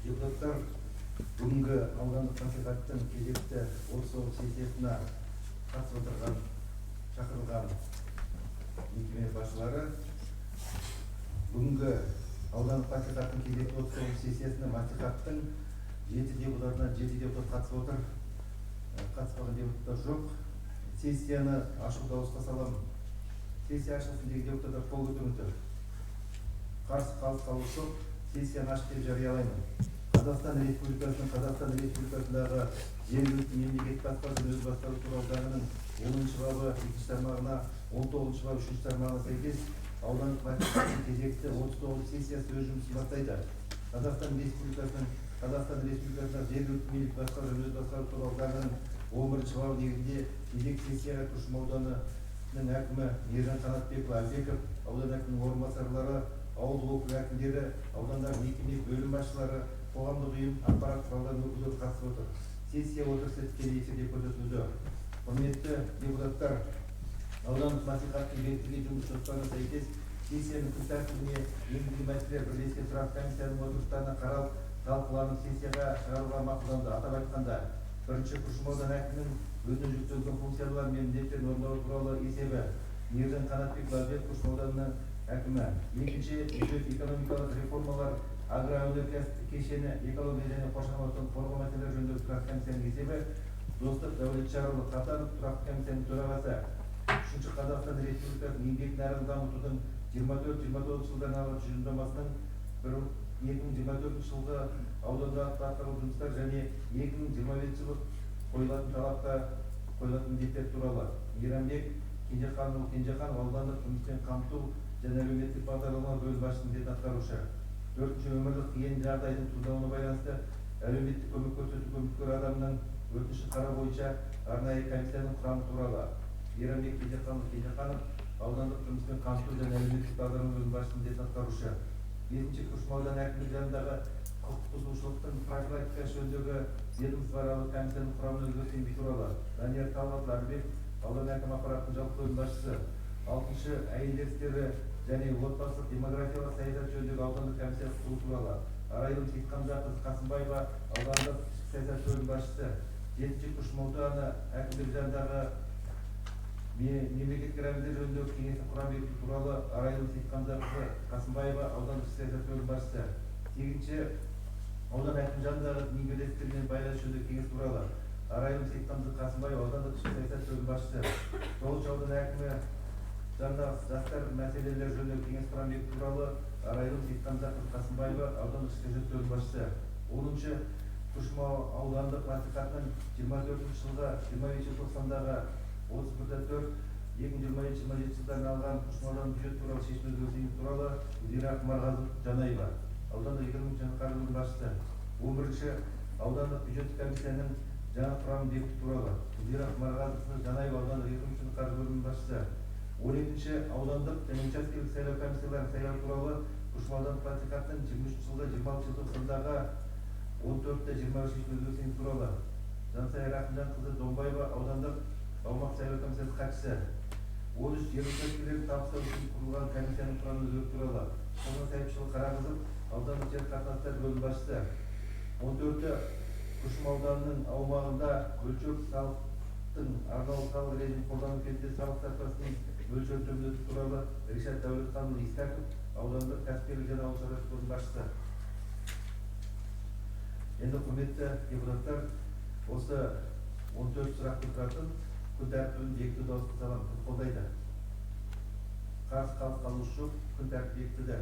Депутаттар бүгінгі аудандық мәслихаттың кезекті 30 сессиясына қатысып отырған шақырылған мекеме басшылары бүгінгі аудандық мәслихаттың кезекті 30 сессиясына мәслихаттың 7 депутатынан 7 депутат қатысып отыр. Қатыспаған депутаттар жоқ. Сессияны ашу дауысқа саламын. Сессия ашылсын деген депутаттар қол көтеріңіздер. Қарсы қалыс жоқ. Сессияны ашық деп жариялаймын. Қазақстан Республикасындағы жергілікті мемлекеттік басқарудың өз басқару туралы заңының 10-шы бабы 2-ші тармағына 19-шы бабы 3-ші тармағына сәйкес аудандық мәслихаттың кезекті 39 сессиясы өз жұмысын бастайды. Қазақстан Республикасындағы жергілікті мемлекеттік басқарудың өз басқару туралы заңының 11-ші бабы негізінде кезекті сессияға Күршім ауданының әкімі Ержан Қанатбеков Әлбеков, аудан әкімінің орынбасарлары, ауыл округ әкімдері, аудандағы мекеме бөлім басшылары, қоғамдық ұйым, ақпарат құралдарының өкілдері қатысып отыр. Сессия отырысы тікелей эфирде көрсетілуде. Құрметті депутаттар, аудандық мәслихаттың бекітілген жұмыс жоспарына сәйкес сессияның күн тәртібіне енгізілген мәселелер бірлескен тұрақты комиссияның отырыстарына қаралып, талқыланып сессияға шығаруға мақұлданды. Атап айтқанда, бірінші Күршім ауданы әкімінің өзіне жүктелген функциялар мен міндеттерін орындау туралы есебі Ержан Қанатбеков Әлбеков Күршім ауданының әкімі. Екінші, бюджет экономикалық реформалар, агроөнеркәсіптік кешені, экология және қоршаған ортаны қорғау мәселелері жөніндегі тұрақты комиссияның есебі Достық Дәулетшарұлы Қатанов, тұрақты комиссияның төрағасы. Үшінші, Қазақстан Республикасының еңбек нарығын дамытудың 24-29 жылдан алған тұжырымдамасының 2024 жылғы аудандағы атқарылған жұмыстар және 2025 жылы қойылатын талапқа қойылатын міндеттер туралы. Мейрамбек Кенжехан аудандық жұмыспен қамту және әлеуметтік бағдарламалар бөлім басшысының міндетін атқарушы. Төртінші, өмірлік қиын жағдайдың туындауына байланысты әлеуметтік көмек көрсету көмеккөр адамның өтінішін қарау бойынша арнайы комиссияның құрамы туралы. Мейрамбек Кенжеханов аудандық жұмыспен қамту және әлеуметтік бағдарлама бөлім басшысының міндетін атқарушы. Бесінші, Күршім ауданы әкімдігі жанындағы құқық бұзушылықтың профилактикасы жөніндегі ведомствоаралық комиссияның құрамына өзгеріс туралы. Данияр Талғат Әлбеков аудан әкім аппаратының жалпы бөлім басшысы. Алтыншы, әйелдер істері және отбасылық демографиялық саясат жөніндегі аудандық комиссия құру туралы. Арайлым Сейтқамзақызы Қасымбаева аудандық саясат бөлім басшысы. Жетінші, Күршім ауданы әкімдігі жанындағы мемлекеттік рәміздер жөніндегі кеңестің құрамы бекіту туралы. Арайлым Сейтқамзақызы Қасымбаева аудандық саясат бөлім басшысы. Сегізінші, аудан әкім жанындағы діни бірлестіктермен байланыс жөніндегі кеңес туралы. Арайлым Сейтқамзақызы Қасымбаева аудандық саясат бөлім басшысы. Тоғызыншы, аудан әкімі жанындағы жастар мәселелері жөніндегі кеңес құрамы бекіту туралы. Арайлым Сейтқамзақызы Қасымбаева аудандық саясат бөлім басшысы. Оныншы, Күршім аудандық мәслихатының 24 жылғы 25 желтоқсандағы 31-4 2020-27 жылдарына алған Күршім ауданы бюджет туралы шешім өзгерту туралы Гүлзира Құмарғазы Жанаева аудандық экономика және қаржы бөлім басшысы. 11-ші, аудандық бюджеттік комиссияның жаңа құрамын бекіту туралы Гүлзира Құмарғазы Жанаева аудандық экономика және қаржы бөлім басшысы. 12-ші, аудандық және учаскелік сайлау комиссияларын сайлау туралы Күршім аудандық мәслихаттың 23 жылғы 26 желтоқсандағы 14-23 өзгеріс туралы. Жансая Рахымжанқызы Домбаева аудандық аумақ сайлау комиссиясы хатшысы. 13, жер учаскелерін табыстау үшін құрылған комиссияның құрамын өзгерту туралы. Соңғы Сайыпшылы Қарағызов аудандық жер қатынастар бөлім басшысы. 14-ті, Күршім ауданының аумағында өлшеу салықтың арнаулы салық режимін қолдану кезінде салық ставкасының мөлшерін төмендету туралы Ришат Дәулетханұлы Искаков аудандық кәсіпкерлік және ауыл шаруашылығы бөлім басшысы. Енді құрметті депутаттар, осы 14 сұрақты тұратын күн тәртібін бекіту дауысқа саламын. Кім қолдайды? Қарсы қалушы жоқ, күн тәртібі бекітілді.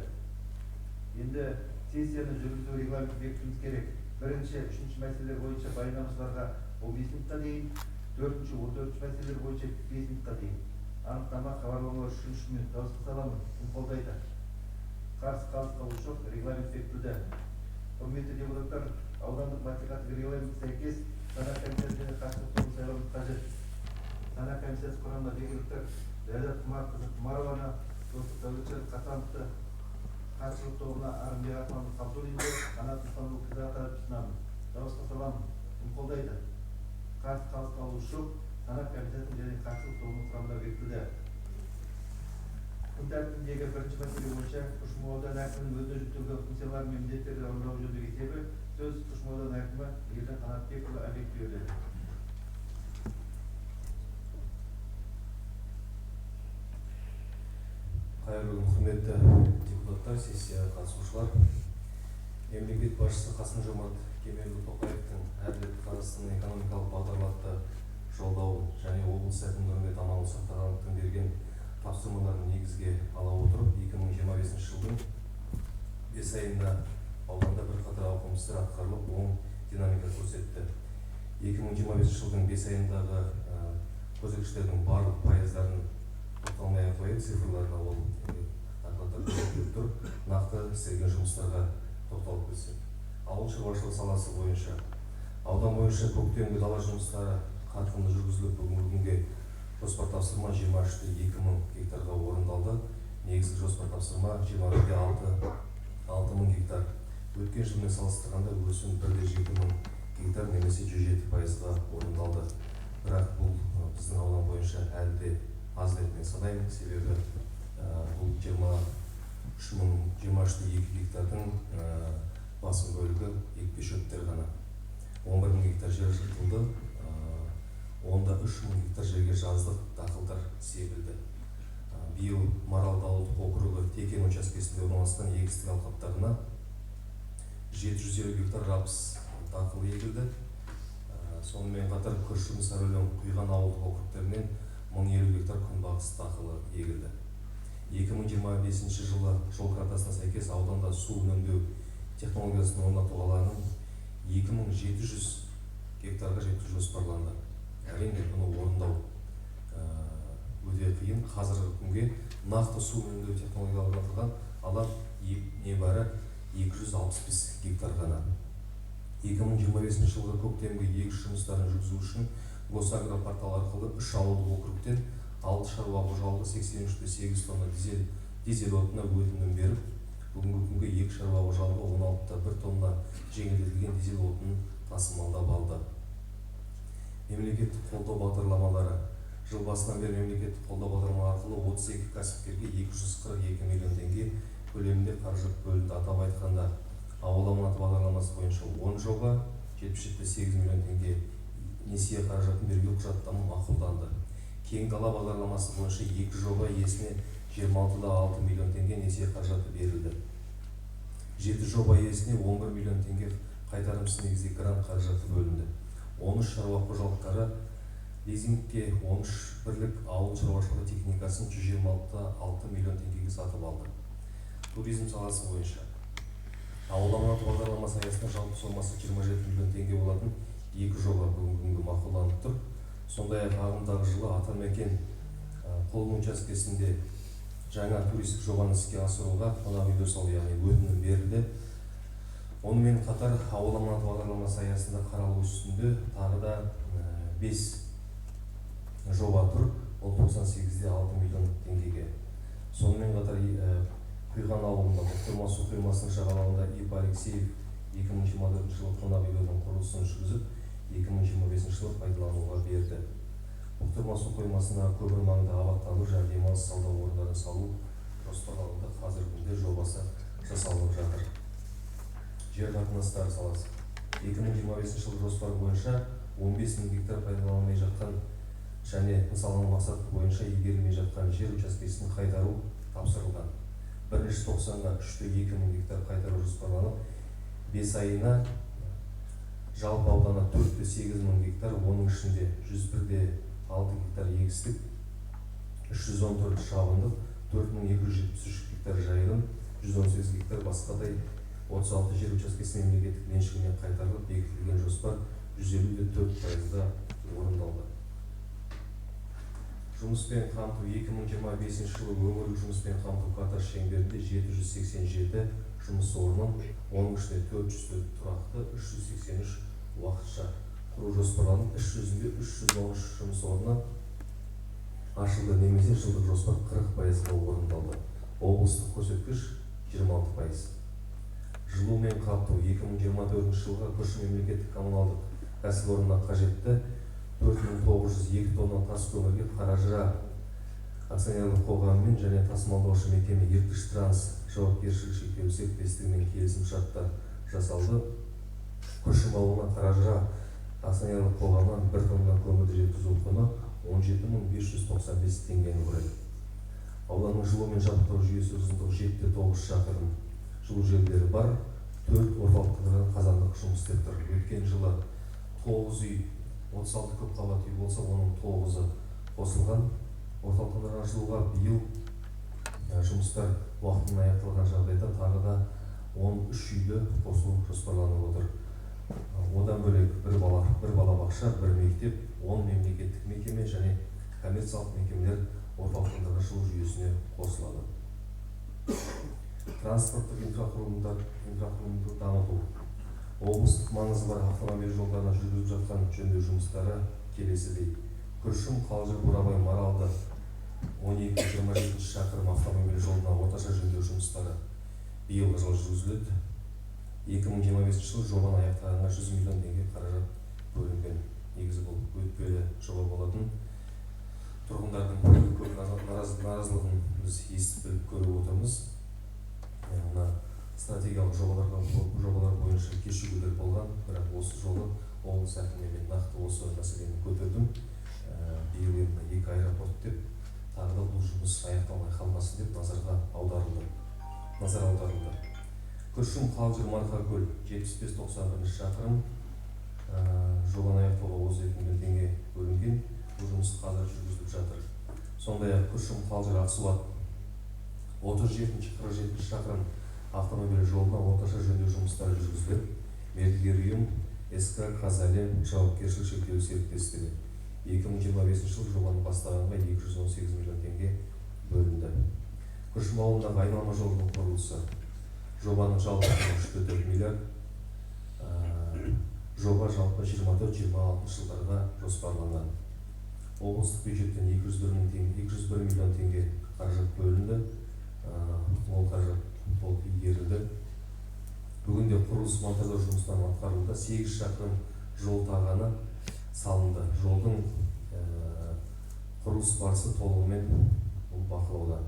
Енді сессияны жүргізу регламентін бекітуіміз керек. Бірінші, үшінші мәселелер бойынша баяндамашыларға 15 минутқа дейін, төртінші, 14 мәселелер бойынша 5 минутқа дейін. Анықтама хабарламалар 3 минут дауысқа саламын. Кім қолдайды? Қарсы қалушы жоқ, регламент бекітілді. Құрметті депутаттар, аудандық мәслихаттың регламентіне сәйкес санақ комиссиясына қатысуды сайлауымыз қажет. Санақ комиссиясы құрамына депутаттар Ләззат Құмарқызы Құмарованы, Достық Дәулетшарұлы Қатановты, қатысушылық тобына Арымбек Ахманов Қабдуллинді, Қанат Мұхамедқызы атап ұсынамын. Дауысқа саламын. Кім қолдайды? Қарсы қалушы жоқ, санақ комиссиясының және қатысушылық тобының құрамына бекітілді. Күн тәртібіндегі бірінші мәселе бойынша Күршім ауданы әкімінің өзіне жүктелген функциялар мен міндеттерді орындау жөніндегі есебі сөз Күршім ауданы әкімі Ержан Қанатбекұлы Әбекбеге беріледі. Қайырлы күн, құрметті депутаттар, сессияға қатысушылар. Мемлекет басшысы Қасым-Жомарт Кемелұлы Тоқаевтың әділет Қазақстанның экономикалық бағдарламасы жолдауын және облыс әкімдеріне аманат сақтағандықтың берген тапсырмаларын негізге ала отырып, 2025 жылдың 5 айында ауданда бірқатар ауқымды істер атқарылып, оң динамика көрсетті. 2025 жылдың 5 айындағы көрсеткіштердің барлық пайыздарын тоқталмай ақ қойып, цифрларға ол тұр, нақты істелген жұмыстарға тоқталып кетсек. Ауыл шаруашылығы саласы бойынша аудан бойынша көктемгі дала жұмыстары қарқынды жүргізіліп, бүгінгі күнге жоспар тапсырма 23,2 мың гектарға орындалды. Негізгі жоспар тапсырма 20,6 мың гектар. Өткен жылмен салыстырғанда өсім 1,7 мың гектар немесе 107%-ға орындалды. Бірақ бұл біздің аудан бойынша әлі де аз деп мен санаймын, себебі бұл 23,2 гектардың басым бөлігі екпе шөптер ғана. 11 мың гектар жер жыртылды, онда 3 мың гектар жерге жаздық дақылдар себілді. Биыл Маралды ауылдық округі Текен учаскесінде орналасқан егістік алқаптарына 750 гектар рапс дақылы егілді. Сонымен қатар Күршім, Сарөлем, Құйған ауылдық округтерінен 1050 гектар күнбағыс дақылы егілді. 2025 жылы жол картасына сәйкес ауданда су үнемдеу технологиясын орнату алаңын 2700 гектарға жеткізу жоспарланды. Әрине бұны орындау өте қиын. Қазіргі күнге нақты су үнемдеу технологиялары орнатылған алаң небәрі 265 гектар ғана. 2025 жылғы көктемгі егіс жұмыстарын жүргізу үшін Госагро порталы арқылы 3 ауылдық округтен 6 шаруа қожалығы 83,8 тонна дизель отынына өтінім беріп, бүгінгі күнге 2 шаруа қожалығы 16,1 тонна жеңілдетілген дизель отынын тасымалдап алды. Мемлекеттік қолдау бағдарламалары. Жыл басынан бері мемлекеттік қолдау бағдарламалары арқылы 32 кәсіпкерге 242 миллион теңге көлемінде қаржы бөлінді. Атап айтқанда, ауыл аманаты бағдарламасы бойынша 10 жоба 77,8 миллион теңге несие қаражатын беруге құжаттама мақұлданды. Кең дала бағдарламасы бойынша 2 жоба иесіне 26,6 миллион теңге несие қаражаты берілді. 7 жоба иесіне 11 миллион теңге қайтарымсыз негізде грант қаражаты бөлінді. 13 шаруа қожалықтары лизингке 13 бірлік ауыл шаруашылығы техникасын 126,6 миллион теңгеге сатып алды. Туризм саласы бойынша ауыл аманаты бағдарламасы аясында жалпы сомасы 27 миллион теңге болатын 2 жоба бүгінгі күнге мақұлданып тұр. Сондай-ақ ағымдағы жылы Атамекен қолының учаскесінде жаңа туристік жобаны іске асыруға қонақ үйді салу, яғни өтінім берілді. Онымен қатар ауыл аманаты бағдарламасы аясында қаралу үстінде тағы да 5 жоба тұр, ол 98,6 миллион теңгеге. Сонымен қатар Құйған ауылында Бұқтырма су қоймасының жағалауында Иб Алексеев 2024 жылы қонақ үйлердің құрылысын жүргізіп, 2025 жылы пайдалануға берді. Бұқтырма су қоймасындағы көпір маңында абаттандыру және демалыс сауда орындарын салу жоспарлануда. Қазіргі күнде жобасы жасалынып жатыр. Жер қатынастары саласы. 2025 жылы жоспар бойынша 15 мың гектар пайдаланылмай жатқан және нысаналы мақсаты бойынша игерілмей жатқан жер учаскесін қайтару тапсырылған. 1-90-ға 3,2 мың гектар қайтару жоспарланып, 5 айына жалпы ауданы 4,8 мың гектар, оның ішінде 101,6 гектар егістік, 314 шабындық, 4,273 гектар жайылым, 118 гектар басқадай 36 жер учаскесі мемлекеттік меншігіне қайтарылып, бекітілген жоспар 154%-да орындалды. Жұмыспен қамту 2025 жылы өңірлік жұмыспен қамту картасы шеңберінде 787 жұмыс орнын, оның ішінде 404 тұрақты, 383 уақытша құру жоспарланып, іс жүзінде 313 жұмыс орны ашылды, немесе жылдық жоспар 40%-ға орындалды. Облыстық көрсеткіш 26%. Жылумен қамту 2024 жылға Күршім мемлекеттік коммуналдық кәсіпорнына қажетті 4902 тонна тас көмірге Қаражыра акционерлік қоғамымен және тасымалдаушы мекеме Ертіш Транс жауапкершілігі шектеулі серіктестігімен келісім шарттар жасалды. Күршім ауылына Қаражыра акционерлік қоғамынан бір тонна көмірді жеткізу құны 17.595 теңгені құрайды. Ауданның жылумен жабдықтау жүйесі ұзындығы 7,9 шақырым жылу желілері бар, 4 орталықтандырылған қазандық жұмыс істеп тұр. Өткен жылы 9 үй, 36 көпқабатты үй болса, оның 9-ы қосылған. Орталықтандырылған жылуға биыл жұмыстар уақытында аяқталған жағдайда тағы да 13 үйді қосу жоспарланып отыр. Одан бөлек бір балабақша, бір мектеп, 10 мемлекеттік мекеме және коммерциялық мекемелер орталықтандырылған жылу жүйесіне қосылады. Транспорттық инфрақұрылымды дамыту. Облыстық маңызы бар автомобиль жолдарына жүргізіліп жатқан жөндеу жұмыстары келесідей. Күршім, Қалжыр, Бурабай, Маралды 12-27 шақырым автомобиль жолына орташа жөндеу жұмыстары биылғы жылы жүргізіледі. 2025 жылы жобаны аяқтағанға 100 миллион теңге қаражат бөлінген. Негізі бұл өтпелі жоба болатын. Тұрғындардың көп наразылығын біз естіп көріп отырмыз. Мына стратегиялық жобалар бойынша кешігулер болған, бірақ осы жолы облыс әкімімен нақты осы мәселені көтердім. Биыл енді 2 аэропорт деп, тағы да бұл жұмыс аяқталмай қалмасын деп назар аударылды. Күршім, Қалжыр, Марқакөл 75-91 шақырым жобаны аяқтауға 32 миллион теңге бөлінген. Бұл жұмыс қазір жүргізіліп жатыр. Сондай-ақ Күршім, Қалжыр, Ақсуат 37-47 шақырым автомобиль жолына орташа жөндеу жұмыстары жүргізіледі. Мердігер ұйым СК Қазалем жауапкершілігі шектеулі серіктестігі 2025 жылы жобаны бастағанға 218 миллион теңге бөлінді. Күршім ауылындағы айналма жолының құрылысы. Жобаның жалпы 3,4 миллиард. Жоба жалпы 24-26 жылдарға жоспарланған. Облыстық бюджеттен 201 миллион теңге қаражат бөлінді. Ол қаражат толық игерілді. Бүгінде құрылыс монтаждау жұмыстары атқарылуда. 8 шақырым жол тағаны салынды. Жолдың құрылыс барысы толығымен бақылауда.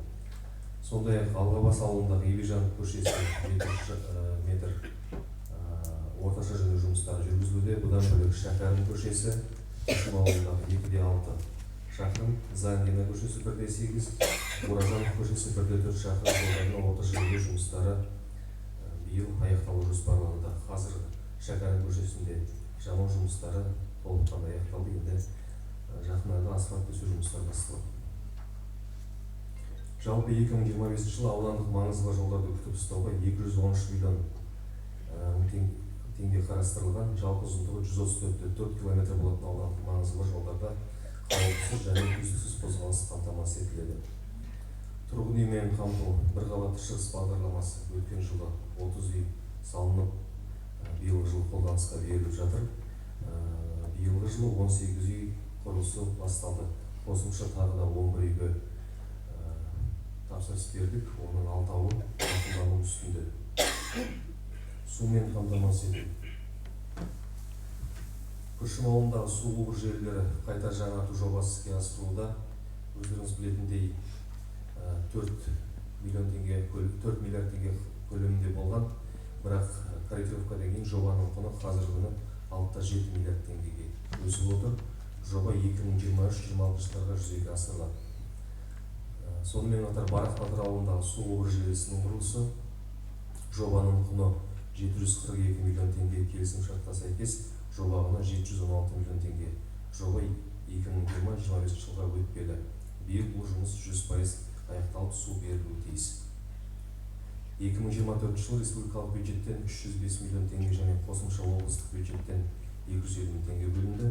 Сондай-ақ Алғабас ауылындағы Ебежан көшесі 700 метр орташа жөндеу жұмыстары жүргізілуде. Бұдан бөлек Шәкәрім көшесі, Күршім ауылындағы 2,6 шақырым, Зангина көшесі 1,8, Буражанов көшесі 1,4 шақырым жолдарына орташа жөндеу жұмыстары биыл аяқталу жоспарлануда. Қазір Шәкәрім көшесінде жамау жұмыстары толыққанды аяқталды. Енді жақын арада асфальт төсеу жұмыстары басталады. Жалпы 2025 жылы аудандық маңызы бар жолдарды күтіп ұстауға 213 миллион теңге қарастырылған. Жалпы ұзындығы 134,4 км болатын аудандық маңызы бар жолдарда қауіпсіз және үздіксіз қозғалыс қамтамасыз етіледі. Тұрғын үймен қамту бір қабатты шығыс бағдарламасы өткен жылы 30 үй салынып, биылғы жылы қолданысқа беріліп жатыр. Биылғы жылы 18 үй құрылысы басталды. Қосымша тағы да 11 үйге тапсырыс бердік. Оның 6-ы қамтылану үстінде. Сумен қамтамасыз ету. Күршім ауылындағы су құбыр желілері қайта жаңарту жобасы іске асырылуда. Өздеріңіз білетіндей 4 миллиард теңге көлемінде болған, бірақ корректировкадан кейін жобаның құны қазіргі күні 6,7 миллиард теңгеге өсіп отыр. Жоба 2023-2026 жылдарға жүзеге асырылады. Сонымен қатар Барақ-Батыр ауылындағы су құбыр желісінің құрылысы жобаның құны 742 миллион теңге, келісімшартқа сәйкес жоба құны 716 миллион теңге. Жоба 2020-2025 жылға өтпелі. Биыл бұл жұмыс 100% аяқталып су берілуі тиіс. 2024 жылы республикалық бюджеттен 305 миллион теңге және қосымша облыстық бюджеттен 250 миллион теңге бөлінді.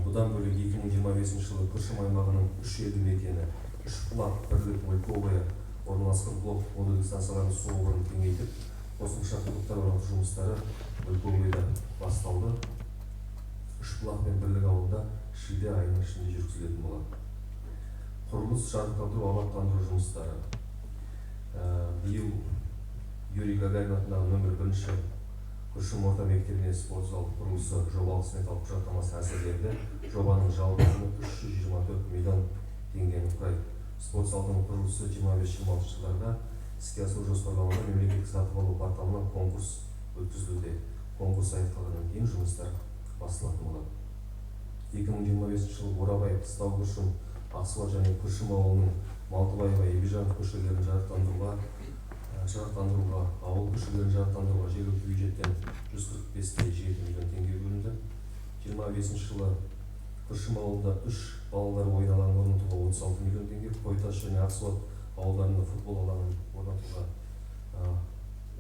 Бұдан бөлек 2025 жылы Күршім аймағының 3 елді мекені Үшбұлақ, Бірлік, Мөлковая орналасқан блок модульдік станцияларының су құбырын кеңейтіп, қосымша құдықтар орнату жұмыстары Мөлковаяда басталды. Үшбұлақ пен Бірлік ауылында шілде айының ішінде жүргізілетін болады. Құрылыс, жарықтандыру, абаттандыру жұмыстары. Биыл Юрий Гагарин атындағы нөмір 1 Күршім орта мектебіне спорт залы құрылысы жобалық сметалық құжаттамасы әзірленді. Жобаның жалпы құны 324 миллион теңгені құрайды. Спорт залының құрылысы 25-26 жылдарда іске асыру жоспарлануда. Мемлекеттік сатып алу порталынан конкурс өткізілуде. конкурс аяқталғаннан кейін жұмыстар басталатын болады. 2025 жылы Бурабай, Қыстау Күршім, Ақсуат және Күршім ауылының Малтыбаева, Ебежанов көшелерін жарықтандыруға, ауыл көшелерін жарықтандыруға жергілікті бюджеттен 145,7 миллион теңге бөлінді. 25 жылы Күршім ауылында 3 балалар ойын алаңын орнатуға 36 миллион теңге, Қойтас және Ақсуат ауылдарында футбол алаңын орнатуға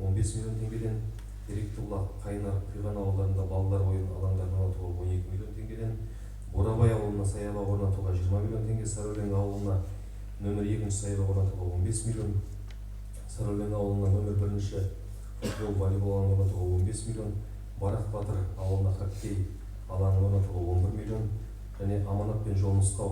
15 миллион теңгеден, Теректібұлақ, Қайнар, Қиған ауылдарында балалар ойын алаңдарын орнатуға 12 миллион теңгеден, Бурабай ауылына саябақ орнатуға 20 миллион теңге, Сарыөлең ауылына нөмір 2 саябақ орнатуға 15 миллион, Сарыөлең ауылына нөмір 1 футбол волейбол алаңын орнатуға 15 миллион, Барақ Батыр ауылына хоккей алаңын орнатуға 11 миллион, және Аманат пен Жол Нұсқау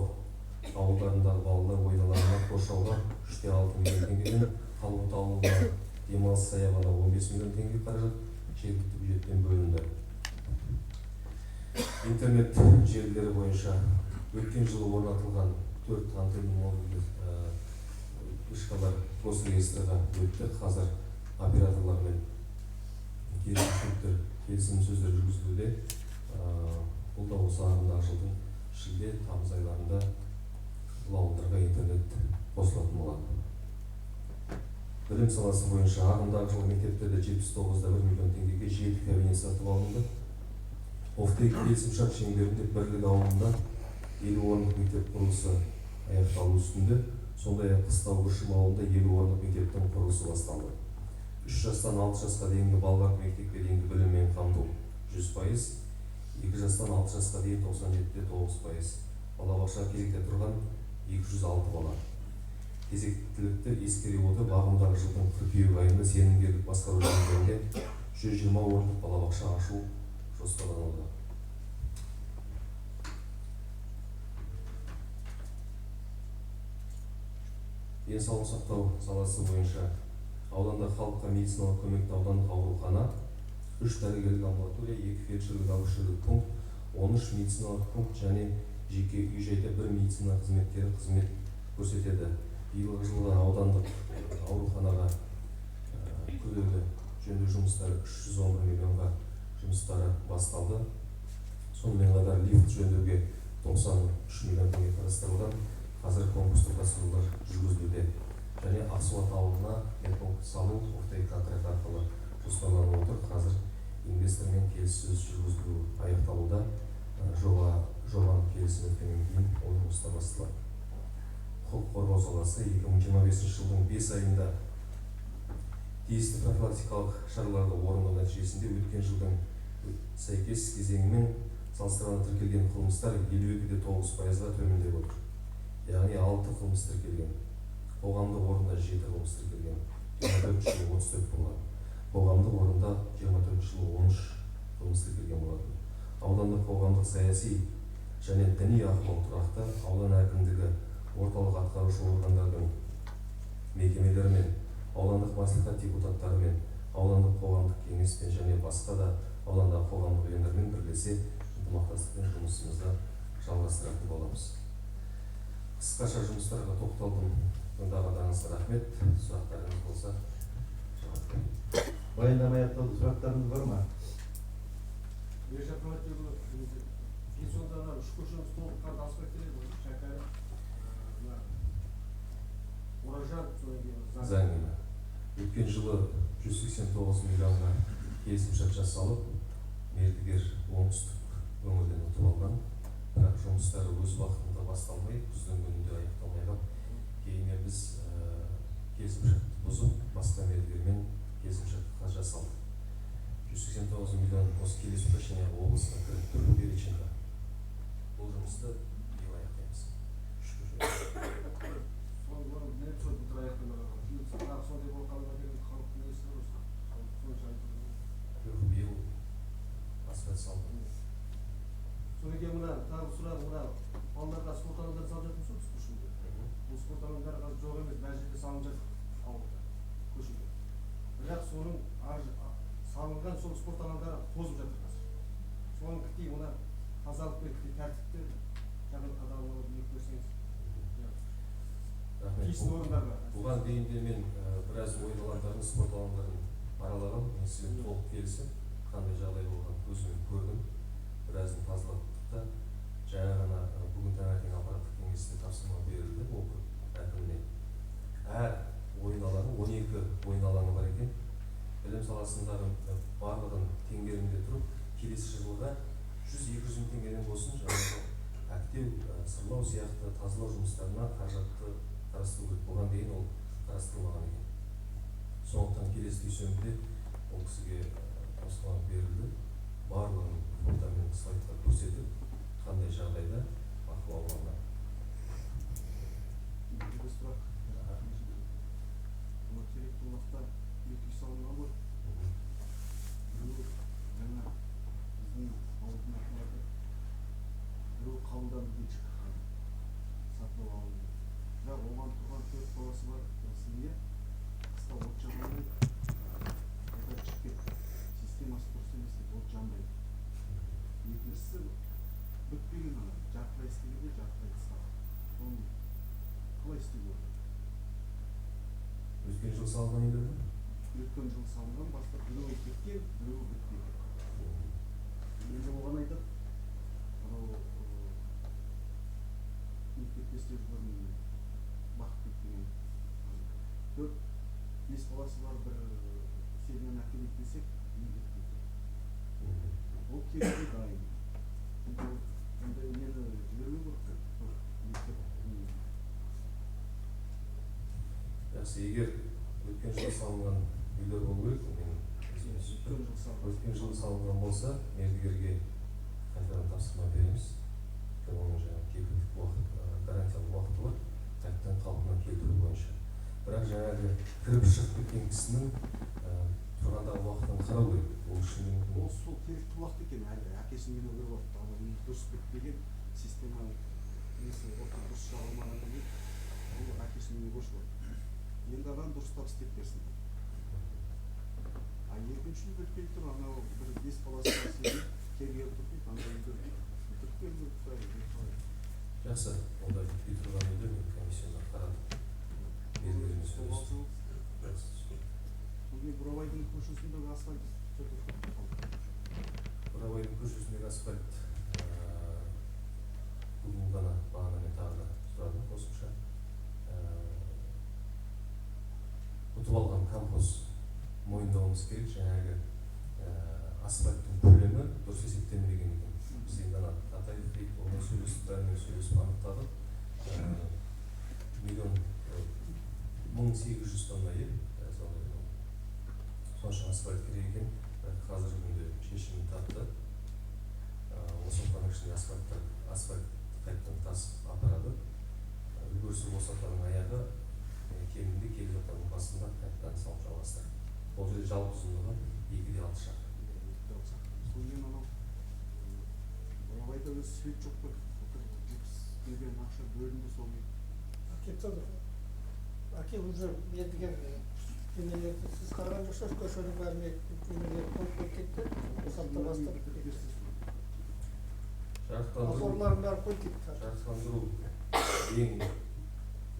ауылдарындағы балалар ойын алаңына қоршауға 3,6 миллион теңгеден, Қалбұт ауылына демалыс саябағына 15 миллион теңге қаражат жергілікті бюджеттен бөлінді. Интернет желілері бойынша өткен жылы орнатылған 4 антенна модульді вышкалар Росреестрға өтті. Қазір операторлармен келісімсөздер жүргізілуде. Бұл да осы ағымдағы жылдың шілде, тамыз айларында бұл ауылдарға интернет қосылатын болады. Білім саласы бойынша ағымдағы жылы мектептерде 79,1 миллион теңгеге 7 кабинет сатып алынды. Офтек келісімшарт шеңберінде Бірлік ауылында 50 орындық мектеп құрылысы аяқталу үстінде, сондай-ақ Қыстау Күршім ауылында 50 орындық мектептің құрылысы басталды. 3 жастан 6 жасқа дейінгі балаларды мектепке дейінгі біліммен қамту 100%, 2 жастан 6 жасқа дейін 97,9%, балабақша кезекте тұрған 206 бала. Кезектілікті ескере отырып, ағымдағы жылдың қыркүйек айында сенімгерлік басқару жүйелерінде 120 орындық балабақша ашу жоспарлануда. Денсаулық сақтау саласы бойынша ауданда халыққа медициналық көмекті аудандық аурухана, 3 дәрігерлік амбулатория, 2 фельдшерлік акушерлік пункт, 13 медициналық пункт және жеке үй-жайда 1 медицина қызметтері қызмет көрсетеді. Биылғы жылы аудандық ауруханаға күрделі жөндеу жұмыстары 311 миллионға жұмыстары басталды. Сонымен қатар лифт жөндеуге 93 миллион теңге қарастырылған. Қазір конкурстық тапсырулар жүргізілуде. Және Ақсуат ауылына медпункт салу офтек контракт арқылы жоспарланып отыр. Қазір инвестормен келіссөз жүргізілу аяқталуда. Жобаның келісім өткеннен кейін ол жұмыстар басталады. Құқық қорғау саласы 2025 жылдың 5 айында тиісті профилактикалық шараларды орындау нәтижесінде өткен жылдың сәйкес кезеңімен салыстырғанда тіркелген қылмыстар 52,9%-ға төмендеп отыр. Яғни 6 қылмыс тіркелген. Қоғамдық орында 7 қылмыс тіркелген. 24 жылы 34 болған. Қоғамдық орында 24 жылы 13 қылмыс тіркелген болатын. Аудандық қоғамдық саяси және діни ахуал тұрақты. Аудан әкімдігі орталық атқарушы органдардың мекемелерімен, аудандық маслихат депутаттарымен, аудандық қоғамдық кеңеспен және басқа да аудандағы қоғамдық ұйымдармен бірлесе ынтымақтастықпен жұмысымызды жалғастыратын боламыз. Қысқаша жұмыстарға тоқталдым. Тыңдағандарыңызға рахмет. Сұрақтарыңыз болса жауап берейін. Баяндама аяқталды. Сұрақтарыңыз бар ма? Сонда үш көшеміз толыққан аспект келеді, Шәкәрім, Оражан, Заңина. Өткен жылы 189 миллионға келісімшарт жасалып, мердігер оңтүстік өңірден ұтып алған. Бірақ жұмыстары өз уақытында басталмай, күздің күнінде аяқталмай қалып, кейіннен біз келісімшартты бұзып, басқа мердігермен келісімшартқа жасалды. 189 миллион осы келесі уточнение облысына кіріп тұр перечинға. Бұл жұмысты биыл аяқтаймыз. Биыл асфальт салды. Содан кейін мына тағы сұрағы мына балаларға спорт алаңдарын салып жатырмыз ғой көшеде. Бұл спорт алаңдары қазір жоқ емес, бәр жерде салынып жатыр ауылда, көшеде. Бірақ соның салынған сол спорт алаңдары тозып жатыр қазір. Соның кіттей мына тазалық пен кіттей тәртіпті жағын қадағалауды біліп көрсеңіз. Тиісті орындарға. Бұған дейін де мен біраз ойын алаңдарын, спорт алаңдарын аралағам. Мен сізбен толық келісем. қандай жағдай болғанын көзіммен көрдім. Біразын тазалаттық та жаңа ғана бүгін таңертең аппараттық кеңесте тапсырма берілді округ әкіміне. Әр ойын алаңы 12 ойын алаңы бар екен. Білім саласындағы барлығын теңгерімде тұрып, келесі жылға 100-200 мың теңгеден болсын жаңағы әктеу, сырлау сияқты тазалау жұмыстарына қаражатты қарастыру керек. Бұған дейін ол қарастырылмаған екен. Сондықтан келесі дүйсенбіде ол кісіге тапсырма берілді. Барлығын фотомен слайдқа көрсетіп, қандай жағдайда бақылауға. Бір сұрақ. Бұл теректі уақытта екі үй салынған ғой. Біреу жаңа біздің ауылдың ақылаты біреу қабылданды деп шыққан сатып алынды. Бірақ оған тұрған 4 баласы бар семья қыста от жағылмай қайта шығып кетті. Системасы дұрыс емес деп от жанбайды. Екіншісі бітпеген ана жартылай істегенде жартылай тастаған. Оны қалай істеуге болады? Өткен жыл салынған үйлерді? Өткен жыл салынған бастап біреуі кеткен, біреуі бітпеген. Енді оған айтады, анау мектепте істеп жүрген Бақытбек деген 4-5 баласы бар бір семьяны әкелейік десек, үй кетпейді. Ол келуге дайын. Ондай нені жібермеу керек. Жақсы, егер өткен жылы салынған үйлер болу керек, өткен жылы салынған болса, мердігерге қайтадан тапсырма береміз. Оның жаңағы кепілдік уақыт, гарантиялық уақыты бар, қайтадан қалпына келтіру бойынша. Бірақ жаңағы кіріп шығып кеткен кісінің тұрғандағы уақытын қарау керек. Ол үшін ол сол керекті уақыт екен, әлі әкесінің үйіне кіріп алыпты, ал үй дұрыс бітпеген система несі орта дұрыс жағылмағаннан кейін ол әкесінің үйіне көшіп алды. Енді ағам дұрыстап істеп берсін. Екінші үй бітпей тұр, анау бір 5 баласы бар семья келгелі тұр дейді, анау үйді бітіріп берді. Жақсы, онда бітпей тұрған үйді мен комиссияны қарадым. Мердігермен сөйлестім. Бүгін Бурабайдың көшесіндегі асфальт Бурабайдың көшесіндегі асфальт бүгін ғана бағанамен тағы да сұрадым қосымша. Ұтып алған кампус мойындауымыз керек, жаңағы асфальттың көлемі дұрыс есептелмеген екен. Біз енді Атаев дейді, оны сөйлесіп анықтадық. 1.800.000 тонна ел. Сонша асфальт керек екен, қазіргі күнде шешімін тапты. Осы уақыттың ішінде асфальт қайтадан тасып апарады. Үлгірісі осы уақыттың аяғы кемінде келе жатқан басында қайтадан салып жалғастырады. Бұл жерде жалпы ұзындығы 2,6 шақырым. Сонымен анау Бурабайда өзі свет жоқ қой. Берген ақша бөлінді сонымен. Кетті. Әке уже мердігер дүниелерді сіз қараған жоқсыз, көшенің бәріне дүниелерді қойып кетті. Осалта бастап Азорларын бәрі қойып кетті. Жарықтандыру ең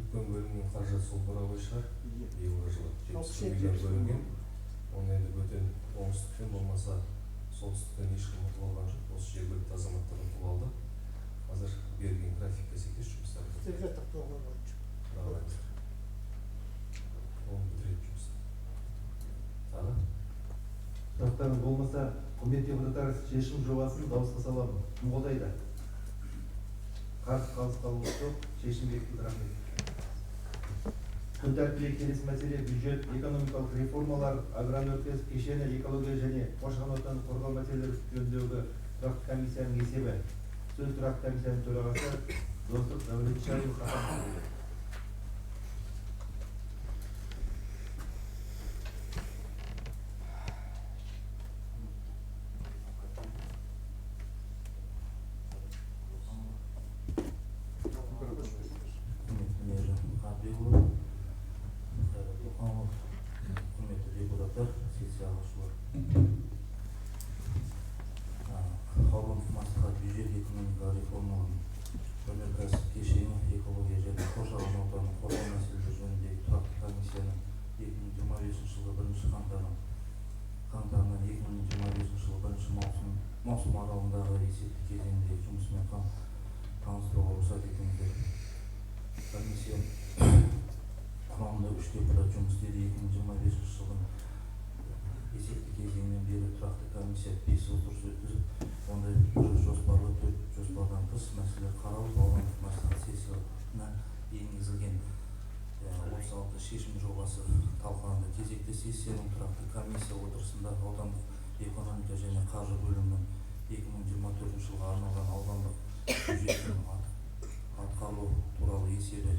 үлкен бөлінген қаражат сол Бурабай шығар. Биылғы жылы 70 миллион бөлінген. Оны енді бөтен оңтүстіктен болмаса солтүстіктен ешкім ұтып алған жоқ. Осы жергілікті азаматтар ұтып алды. Қазір берген графикке сәйкес жұмыстар істеп жатыр доғыр бойынша. Оны бітіреді жұмыс. Тағы? Сұрақтарыңыз болмаса, құрметті депутаттар, шешім жобасын дауысқа саламын. Кім қолдайды? Қарсы қалыс қалуы жоқ, шешім бекітілді. Рахмет. Күн тәртібіндегі келесі мәселе бюджет, экономикалық реформалар, агроөнеркәсіп кешені, экология және қоршаған ортаны қорғау мәселелері жөніндегі тұрақты комиссияның есебі. Сөз тұрақты комиссияның төрағасы Достық Дәулетшайұлы Хасанов. қаңтарынан 2025 маусым аралығындағы есепті кезеңдегі жұмысымен таныстыруға рұқсат етіңіздер. Комиссия құрамында 3 депутат жұмыс істеді. 2025 жылдың есепті кезеңінен бері тұрақты комиссия 5 отырыс өткізіп, онда жоспарлы 4 жоспардан тыс мәселелер қаралып, аудандық мәслихат сессиясына енгізілген 36 шешім жобасы талқыланды. Кезекті сессияның тұрақты комиссия отырысында аудандық экономика және қаржы бөлімінің 2024 жылға арналған аудандық бюджеттің атқарылу туралы есебі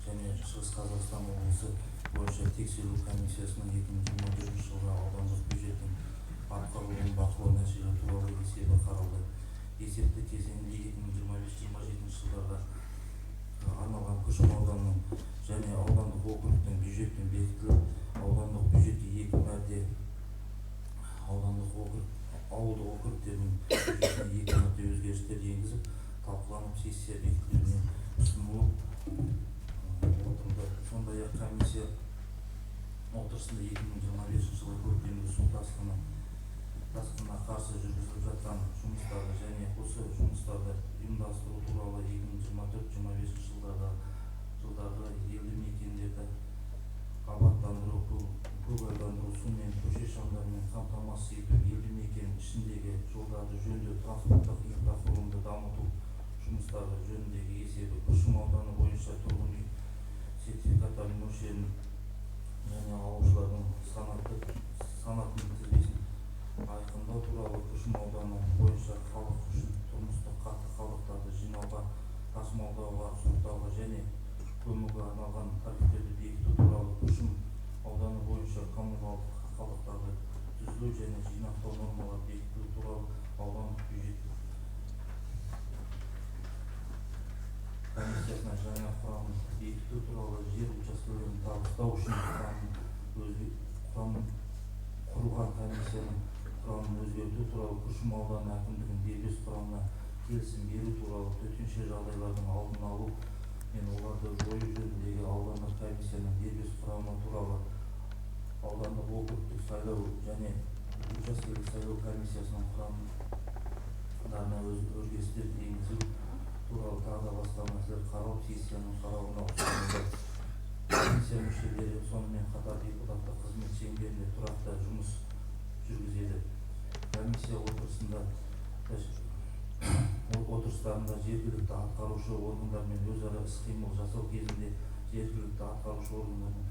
және Шығыс Қазақстан облысы бойынша тексеру комиссиясының 2024 жылға аудандық бюджеттің атқарылуын бақылау нәтижелері туралы есебі қаралды. Есепті кезеңінде 2025-27 жылдарға арналған Күшім ауданының және аудандық округтің бюджеттің бекітіліп, аудандық бюджетке 2 мәрте ауылдық округтердің бюджетіне 2 мәрте өзгерістер енгізіп, талқыланып сессия бекітілуіне ұсынылып отырылды. Сондай-ақ комиссия отырысында 2025 жылы көктемгі су тасқынына қарсы жүргізіліп жатқан жұмыстарды және осы жұмыстарды ұйымдастыру туралы 2024-25 жылдарда елді мекендерді абаттандыру, көгалдандыру, сумен, көше шамдарымен қамтамасыз ету, елді мекен ішіндегі жолдарды жөндеу, транспорттық инфрақұрылымды дамыту жұмыстары жөніндегі есебі, Күшім ауданы бойынша тұрғын үй сертификаттарының мөлшерін және алушылардың санатының тізбесін айқындау туралы, Күшім ауданы бойынша халық үшін тұрмыстық қатты қалдықтарды жинауға, тасымалдауға, сұрыптауға және көмуге арналған тарифтерді бекіту туралы, Күшім ауданы бойынша коммуналдық қалдықтарды түзілу және жинақтау нормалары бекіту туралы аудандық бюджет комиссиясына жаңа құрамын бекіту туралы, жер учаскелерін табыстау үшін құрамын құрылған комиссияның құрамын өзгерту туралы, Күшім ауданы әкімдігінің дербес құрамына келісім беру туралы, төтенше жағдайлардың алдын алу мен оларды жою жөніндегі аудандық комиссияның дербес құрамы туралы, аудандық округтік сайлау және учаскелік сайлау комиссиясының құрамдарына өзгерістер енгізу туралы тағы басқа мәселелер қаралып, сессияның қарауына ұсынылды. Комиссия мүшелері сонымен қатар депутаттық қызмет шеңберінде тұрақты жұмыс жүргізеді. Комиссия отырыстарында жергілікті атқарушы органдармен өзара іс-қимыл жасау кезінде жергілікті атқарушы органдардың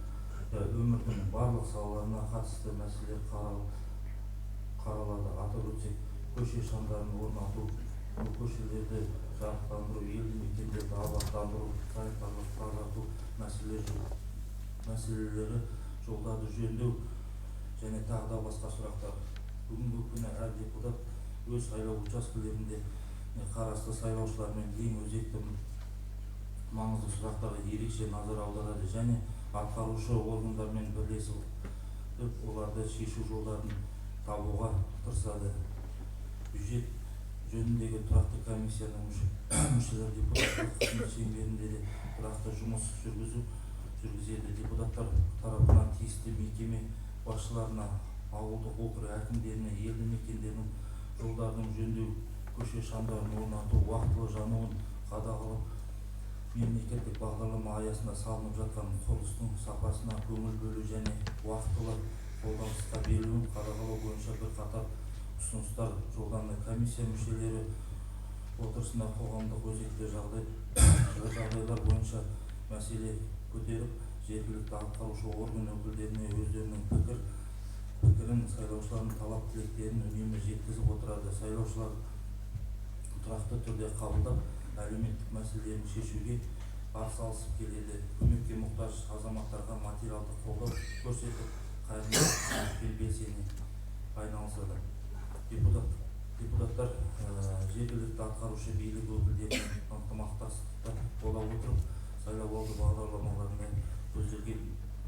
өмірдің барлық салаларына қатысты мәселелер қаралады. Атап өтсек, көше шамдарын орнату, көшелерді жарықтандыру, елді мекендерді абаттандыру, санитарлық тазарту мәселелері, жолдарды жөндеу және тағы да басқа сұрақтар. Бүгінгі күні әр депутат өз сайлау учаскелерінде қарасты сайлаушылармен ең өзекті маңызды сұрақтарға ерекше назар аударады және атқарушы органдармен бірлесіп оларды шешу жолдарын табуға тырысады. Бюджет жөніндегі тұрақты комиссияның мүшелері депутаттық қызмет шеңберінде де тұрақты жұмыс жүргізеді. Депутаттар тарапынан тиісті мекеме басшыларына, ауылдық округ әкімдеріне, елді мекендердің жолдардың жөндеу, көше шамдарын орнату, уақытылы жануын қадағалап, мемлекеттік бағдарлама аясында салынып жатқан құрылыстың сапасына көңіл бөлу және уақытылы қолданысқа берілуін қадағалау бойынша бірқатар ұсыныстар жолданды. Комиссия мүшелері отырысында қоғамдық өзекті жағдайлар бойынша мәселе көтеріп, жергілікті атқарушы орган өкілдеріне өздерінің пікірін, сайлаушылардың талап-тілектерін үнемі жеткізіп отырады. Сайлаушылар тұрақты түрде қабылдап, әлеуметтік мәселелерін шешуге атсалысып келеді. Көмекке мұқтаж азаматтарға материалдық қолдау көрсетіп, қайырымдылықпен белсене айналысады. Депутаттар жергілікті атқарушы билік өкілдерінің ынтымақтастықта бола отырып, сайлауалды бағдарламаларымен көзделген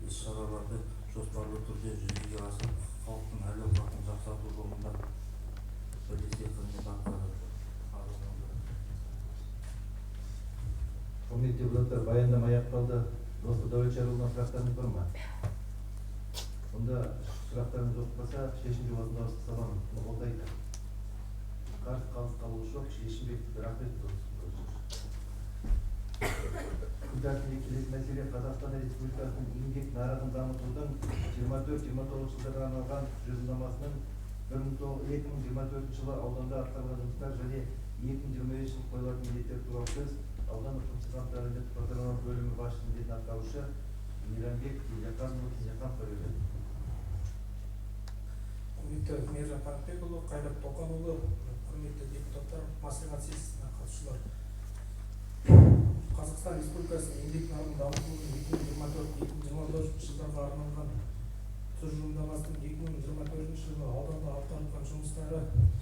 іс-шараларды жоспарлы түрде жүзеге асырып, халықтың әл-ауқатын жақсарту жолында бірлесе қызмет атқарады. Құрметті депутаттар, баяндама аяқталды. Достық Дәулетшайұлына сұрақтарыңыз бар ма? Онда сұрақтарыңыз жоқ болса, шешім жобасын дауысқа саламын. Қолдайды. қарсы қалыс қалуы жоқ, шешім бекітілді. Рахмет. Күн тәртібіне келесі мәселе Қазақстан Республикасының еңбек нарығын дамытудың 24-29 жылдарға арналған тұжырымдамасының 2024 жылы ауданда атқарылған жұмыстар және 2025 жылы қойылатын міндеттер туралы сөз аудандық жұмыспен қамту әлеуметтік бағдарлама бөлімі басшысы міндетін атқарушы Мейрамбек Телеқанұлы беріледі. Құрметті Мейрам Қанатбекұлы, Қайрат Тоқанұлы, құрметті депутаттар, мәслихат сессиясына қатысушылар. Қазақстан Республикасының еңбек нарығын дамытудың 2024-2025 жылдарға арналған тұжырымдамасының 2024 жылы ауданда атқарылған жұмыстары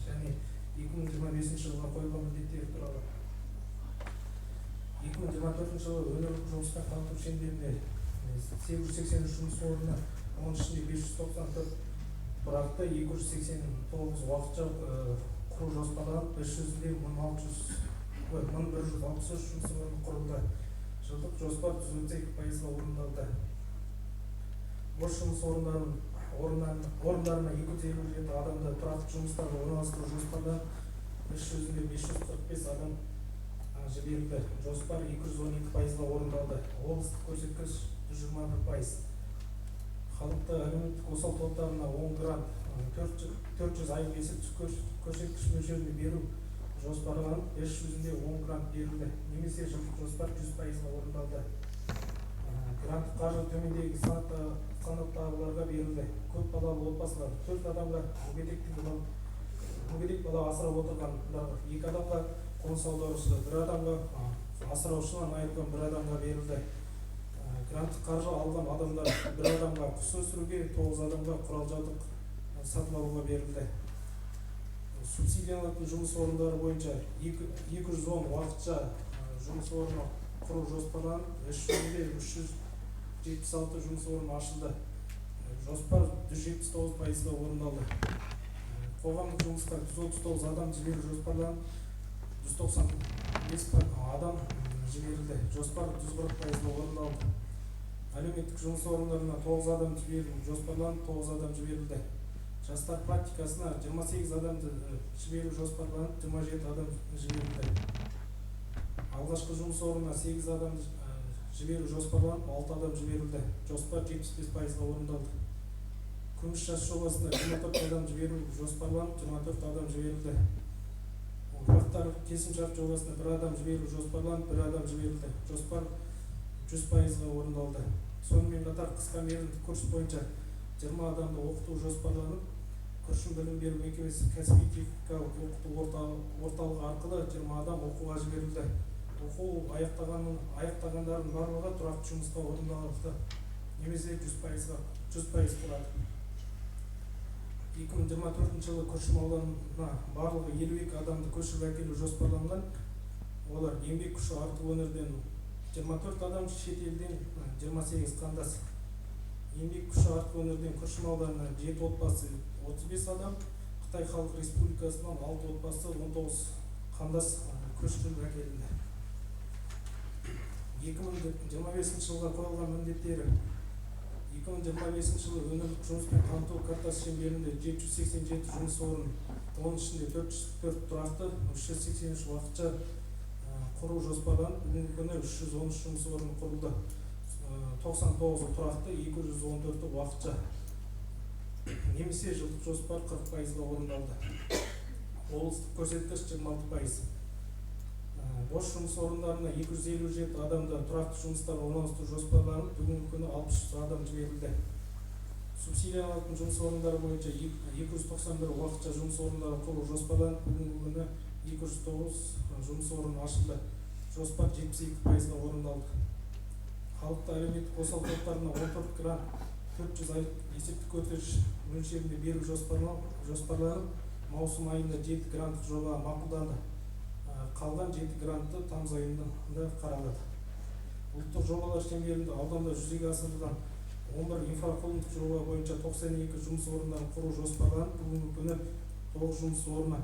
және 2025 жылға қойылған міндеттері туралы. 2024 жылы өңірлік жұмыспен қамту шеңберінде 883 жұмыс орны, оның ішінде 594 тұрақты, 289 уақытша құру жоспарланып, 500-де 1163 жұмыс орны құрылды. Жылдық жоспар 108% орындалды. Бос жұмыс орындарына 257 адамды тұрақты жұмыстарға орналастыру жоспарланып, 500-де 545 адам жіберілді. Жоспар 212% орындалды. Облыстық көрсеткіш 121%. Халықты әлеуметтік осал топтарына 10 грант, 400 айлық есептік көрсеткіш мөлшерінде беру жоспарланып, 500-де 10 грант берілді. Немесе жылдық жоспар 100% орындалды. Грант қаржы төмендегі санаттағыларға берілді. Көп балалы отбасылар 4 адамға, мүгедек бала асырап отырғандар 2 адамға, қоныс аударушы 1 адамға, асыраушынан айырылған 1 адамға берілді. Гранттық қаржы алған адамдар 1 адамға, құс өсіруге 9 адамға, құрал жабдық сатып алуға берілді. Субсидияланатын жұмыс орындары бойынша 210 уақытша жұмыс орны құру жоспарланып, 376 жұмыс орны ашылды. Жоспар 179% орындалды. Қоғамдық жұмысқа 139 адам жіберу жоспарланып, 195 адам жіберілді. Жоспар 140% орындалды. Әлеуметтік жұмыс орындарына 9 адам жіберу жоспарланып, 9 адам жіберілді. Жастар практикасына 28 адамды жіберу жоспарланып, 27 адам жіберілді. Алғашқы жұмыс орнына 8 адам жіберу жоспарланып, 6 адам жіберілді. Жоспар 75% орындалды. Күміс жас жобасына 24 адам жіберу жоспарланып, 24 адам жіберілді. Ұрпақтар келісімшарт жобасына 1 адам жіберу жоспарланып, 1 адам жіберілді. Жоспар 100% орындалды. Сонымен қатар қысқа мерзімдік курс бойынша 20 адамды оқыту жоспарланып, Күршім білім беру мекемесі кәсіби техникалық оқыту орталығы арқылы 20 адам оқуға жіберілді. Оқу аяқтағандардың барлығы тұрақты жұмысқа орындалды, немесе 100% құрады. 2024 жылы Күршім ауданына барлығы 52 адамды көшіріп әкелу жоспарланған. Олар еңбек күші артық өңірден 24 адам, шет елден 28 қандас. Еңбек күші артық өңірден Күршім ауданына 7 отбасы 35 адам, Қытай Халық Республикасынан 6 отбасы 19 қандас көшіріліп әкелінді. 2025 жылға қойылған міндеттері: 2025 жылы өңірлік жұмыспен қамту картасы шеңберінде 787 жұмыс орны, оның ішінде 404 тұрақты, 383 уақытша құру жоспарланып, бүгінгі күні 313 жұмыс орны құрылды. 99 тұрақты, 214 уақытша. Немесе жылдық жоспар 40% орындалды. Облыстық көрсеткіш 26%. Бос жұмыс орындарына 257 адамды тұрақты жұмыстарға орналастыру жоспарланып, бүгінгі күні 63 адам жіберілді. Субсидияланатын жұмыс орындары бойынша 291 уақытша жұмыс орындары құру жоспарланып, бүгінгі күні 209 жұмыс орны ашылды. Жоспар 72% орындалды. Халықты әлеуметтік осал топтарына 14 грант, 400 айлық есептік көрсеткіш мөлшерінде беру жоспарланып, маусым айында 7 гранттық жоба мақұлданды. Қалған 7 грантты тамыз айында қаралады. Ұлттық жобалар шеңберінде ауданда жүзеге асырылған 11 инфрақұрылымдық жоба бойынша 92 жұмыс орындарын құру жоспарланып, бүгінгі күні 9 жұмыс орны,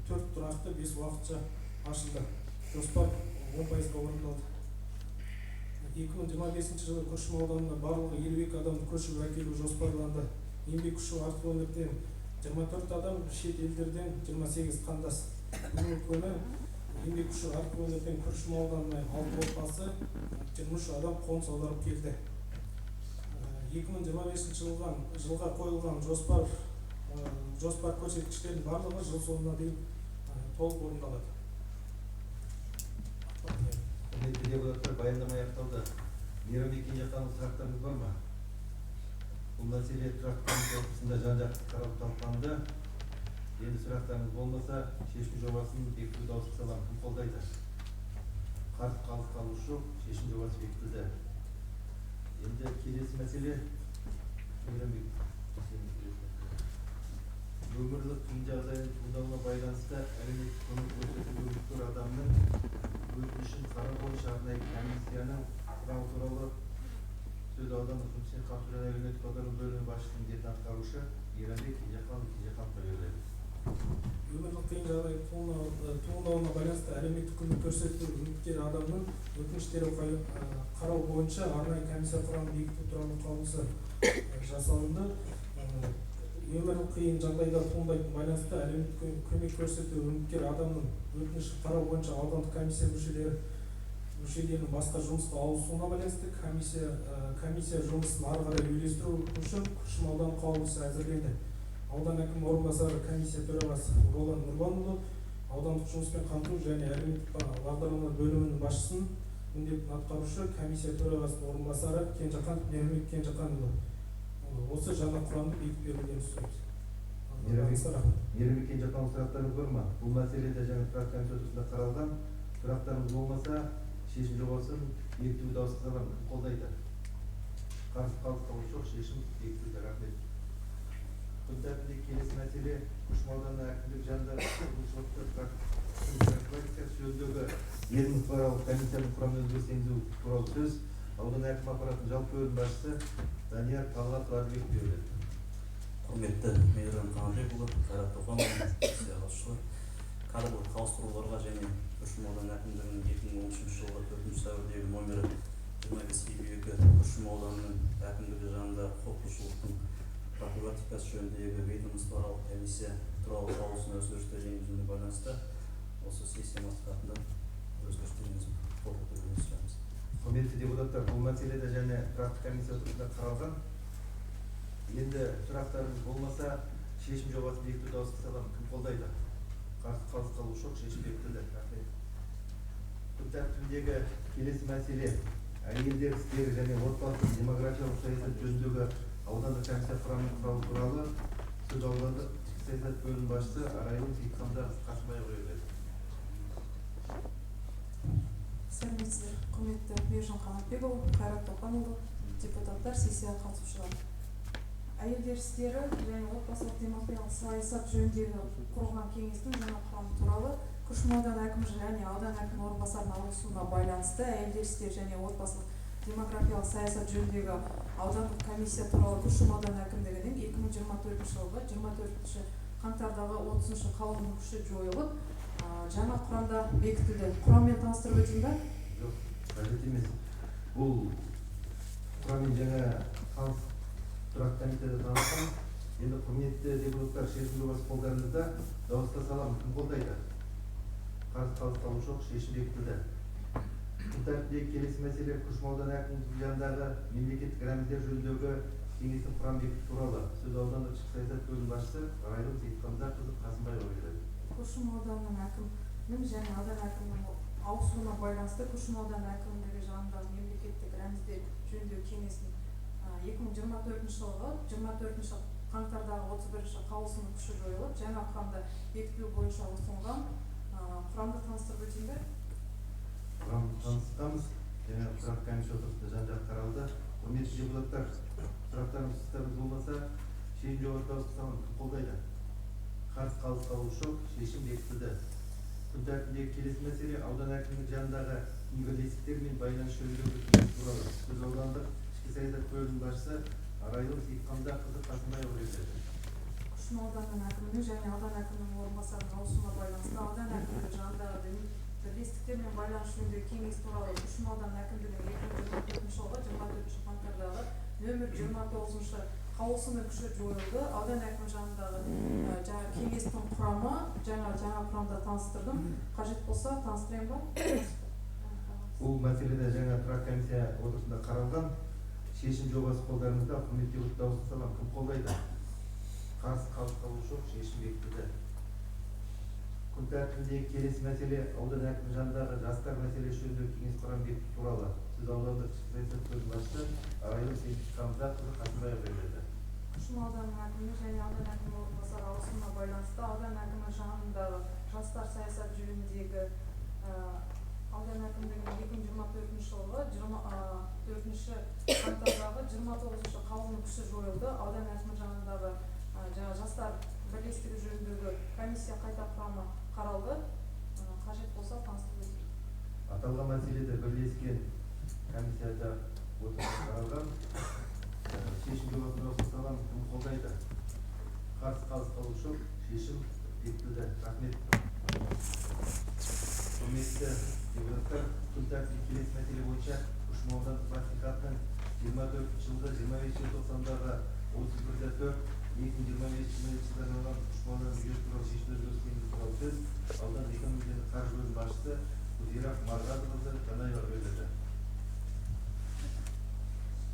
4 тұрақты, 5 уақытша ашылды. Жоспар 10% орындалды. 2025 жылы Күршім ауданына барлығы 52 адамды көшіріп әкелу жоспарланды. Еңбек күші артық өңірден 24 адам шет елдерден 28 қандас. Бүгінгі күні еңбек күші артып өнерден Күршім ауданына 6 отбасы 23 адам қоныс аударып келді. 2025 жылға қойылған жоспар көрсеткіштердің барлығы жыл соңына дейін толық орындалады. Құрметті депутаттар, баяндама аяқталды. Мейрамбек Кенжеханов, сұрақтарыңыз бар ма? Бұл мәселе тұрақты комиссия отырысында жан-жақты қаралып талқыланды. Енді сұрақтарыңыз болмаса, шешім жобасын бекітуді дауысқа саламын. Кім қолдайды? Қарсы қалыс қалушы жоқ, шешім жобасы бекітілді. Енді келесі мәселе Мейрамбек. Өмірлік қиын жағдайдың туындауына байланысты әлеуметтік көмек көрсетуге үміткер адамның өтінішін қарау бойынша арнайы комиссияның құрамы туралы сөз аудандық жұмыспен қамту және әлеуметтік бағдарлама бөлімі басшысының міндетін атқарушы Мейрамбек Кенжехановқа беріледі. Өмірлік қиын жағдай туындауына байланысты әлеуметтік көмек көрсету үміткер адамның өтініштері қарау бойынша арнайы комиссия құрамын бекіту туралы қаулысы жасалынды. Өмірлік қиын жағдайда туындайтын байланысты әлеуметтік көмек көрсету үміткер адамның өтінішін қарау бойынша аудандық комиссия мүшелерінің басқа жұмысқа ауысуына байланысты комиссия жұмысын ары қарай үйлестіру үшін Күршім ауданы қаулысы әзірленді. Аудан әкімі орынбасары комиссия төрағасы Ролан Нұрбанұлы аудандық жұмыспен қамту және әлеуметтік бағдарламалар бөлімінің басшысының міндетін атқарушы комиссия төрағасының орынбасары Мейрамбек Кенжеханұлы осы жаңа құрамды бекітіп берілгенін сұраймыз. Мейрамбек Кенжеханов, сұрақтарыңыз бар ма? Бұл мәселеде жаңа тұрақты комиссия отырысында қаралған. Сұрақтарыңыз болмаса, шешім жобасын бекітуді дауысқа саламын. Кім қолдайды? Қарсы қалыс қалушы жоқ, шешім бекітілді. Рахмет. Күн тәртібіндегі келесі мәселе Күршім ауданы әкімдік жанындағы жөніндегі ведомствоаралық комиссияның құрамына өзгеріс енгізу туралы сөз аудан әкім аппаратының жалпы бөлім басшысы Данияр Талғатовқа беріледі. Құрметті Мейрам Қанатбекұлы, Қайрат Тоқанұлы, қатысушылар, кадрлық ауыстыруларға және Күршім ауданы әкімдігінің 2013 жылғы 4 сәуірдегі номері 25-22 Күршім ауданының әкімдігі жанында құқық бұзушылықтың профилактикасы жөніндегі ведомствоаралық комиссия туралы қаулысына өзгерістер енгізуіне байланысты осы сессия мақсатында өзгерістер енгізіп қол қойғанды сұраймыз. Құрметті депутаттар, бұл мәселеде және тұрақты комиссия отырысында қаралған. Енді сұрақтарыңыз болмаса, шешім жобасын бекітуді дауысқа саламын. Кім қолдайды? Қарсы қалыс қалушы жоқ, шешім бекітілді. Рахмет. Күн тәртібіндегі келесі мәселе әйелдер істері және отбасылық демографиялық саясат жөніндегі аудандық комиссия құрамының құралы туралы сөз аудандық ішкі саясат бөлім басшысы Арайлым Сейітханқызы Қасымбаеваға беріледі. Сәлеметсіздер, құрметті Мейіржан Қанатбекұлы, Қайрат Тоқанұлы, депутаттар, сессияға қатысушылар. Әйелдер істері және отбасылық демографиялық саясат жөніндегі құрылған кеңестің жаңа құрамы туралы Күршім ауданы әкімі және аудан әкімі орынбасарының ауысуына байланысты әйелдер істері және отбасылық демографиялық саясат жөніндегі аудандық комиссия туралы Күршім ауданы әкімдігінің 2024 жылғы 24 қаңтардағы 30 қаулының күші жойылып, жаңа құрамда бекітілді. Құраммен таныстырып өтейін бе? Жоқ, қажет емес. Бұл құраммен жаңа тұрақты комитеті танысқан. Енді құрметті депутаттар, шешім жобасы қолдарыңызда, дауысқа саламын. Кім қолдайды? Қарсы қалыс қалушы жоқ, шешім бекітілді. Күн тәртібіндегі келесі мәселе Күршім ауданы әкімдігінің жанындағы мемлекеттік рәміздер жөніндегі кеңестің құрамын бекіту туралы сөз аудандық ішкі саясат бөлім басшысы Арайлым Сейітханқызы Қасымбаеваға беріледі. Күршім ауданының әкімінің және аудан әкімінің ауысуына байланысты Күршім ауданы әкімдігі жанындағы мемлекеттік рәміздер жөніндегі кеңестің 2024 жылғы 24 қаңтардағы 31 қаулысының күші жойылып, жаңа құрамда бекітілу бойынша ұсынған құрамды таныстырып өтейін бе? Құрамды таныстырамыз. Жаңа тұрақты комиссия отырысында жан-жақты қаралды. Құрметті депутаттар, сұрақтарыңыз болмаса, шешім жобасын дауысқа саламын. Кім қолдайды? Қарсы қалыс қалушы жоқ, шешім бекітілді. Күн тәртібіндегі келесі мәселе аудан әкімдігінің жанындағы бірлестіктер мен байланыс жөніндегі кеңес туралы сөз аудандық ішкі саясат бөлімінің басшысы Арайлым Сейітханқызы Қасымбаеваға беріледі. Күршім ауданының әкімінің және аудан әкімінің орынбасарының ауысуына байланысты аудан әкімдігі жанындағы бірлестіктер мен байланыс жөніндегі кеңес туралы Күршім ауданы әкімдігінің 2024 жылғы 24 қаңтардағы нөмір 29 қаулысының күші жойылды. Аудан әкімі жанындағы жаңа кеңестің құрамы жаңа құрамда таныстырдым. Қажет болса таныстырайын ба? Бұл мәселеде жаңа тұрақты комиссия отырысында қаралған шешім жобасы қолдарыңызда. Құрметті депутаттар, дауыс салам. Кім қолдайды? Қарсы қалыс қалу жоқ, шешім бекітілді. Күн тәртібіндегі келесі мәселе аудан әкімі жанындағы жастар мәселесі жөніндегі кеңес құрамын бекіту туралы. Сөз аудандық ішкі саясат бөлімінің басшысы Арайлым Сейітханқызы Қасымбаевқа беріледі. Күшім ауданының әкімі және аудан әкімі орынбасары ауысымына байланысты аудан әкімі жанындағы жастар саясат жөніндегі аудан әкімдігінің 2024 жылғы 24 қаңтардағы 29 қаулының күші жойылды. Аудан әкімі жанындағы жаңа жастар бірлестігі жөніндегі комиссия қайта құрамы қаралды. Қажет болса таныстырып өтейін. Аталған мәселеде бірлескен комиссияда отырысында қаралған шешім жобасын дауысқа саламын. Кім қолдайды? Қарсы қалыс қалу жоқ, шешім бекітілді. Рахмет. Құрметті депутаттар, күн тәртібіндегі келесі мәселе бойынша Күшім аудандық мәслихатының 24 жылғы 25 желтоқсандағы 31-4 2025 жылдарынан Күшім ауданы бюджет туралы шешімдер өзгерту туралы сөз аудан экономикалық қаржы бөлімінің басшысы Гүлзира Марғазықызы Жанаева беріледі.